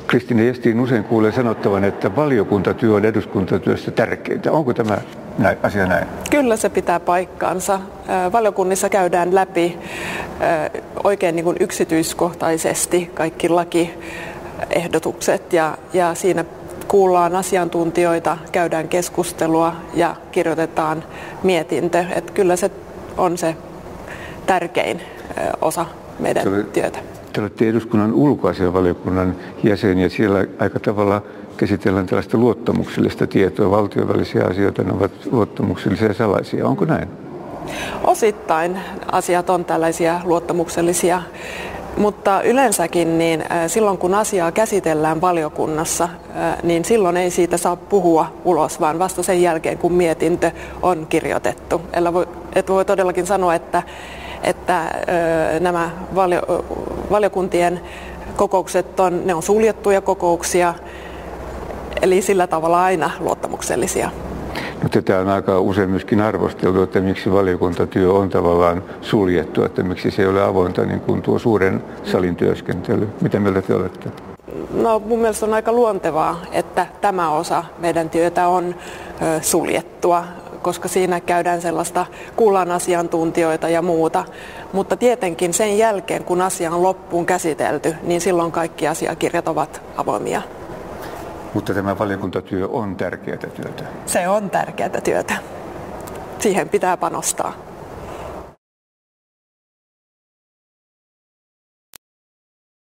Kristiina Gestrin usein kuulee sanottavan, että valiokuntatyö on eduskuntatyössä tärkeintä. Onko tämä asia näin? Kyllä se pitää paikkaansa. Valiokunnissa käydään läpi oikein niin kuin yksityiskohtaisesti kaikki lakiehdotukset ja siinä kuullaan asiantuntijoita, käydään keskustelua ja kirjoitetaan mietintö. Että kyllä se on se tärkein osa meidän työtä. Te olette eduskunnan ulkoasiainvaliokunnan jäsen ja siellä aika tavalla käsitellään tällaista luottamuksellista tietoa. Valtionvälisiä asioita, ne ovat luottamuksellisia ja salaisia. Onko näin? Osittain asiat on tällaisia luottamuksellisia, mutta yleensäkin niin silloin kun asiaa käsitellään valiokunnassa, niin silloin ei siitä saa puhua ulos, vaan vasta sen jälkeen kun mietintö on kirjoitettu. Eli voi todellakin sanoa, että nämä valiokuntien kokoukset ne on suljettuja kokouksia, eli sillä tavalla aina luottamuksellisia. No, tätä on aika usein myöskin arvosteltu, että miksi valiokuntatyö on tavallaan suljettu, että miksi se ei ole avointa niin kuin tuo suuren salin työskentely. Mitä mieltä te olette? No, mun mielestä on aika luontevaa, että tämä osa meidän työtä on suljettua, koska siinä kuullaan asiantuntijoita ja muuta. Mutta tietenkin sen jälkeen, kun asia on loppuun käsitelty, niin silloin kaikki asiakirjat ovat avoimia. Mutta tämä valiokuntatyö on tärkeää työtä. Se on tärkeää työtä. Siihen pitää panostaa.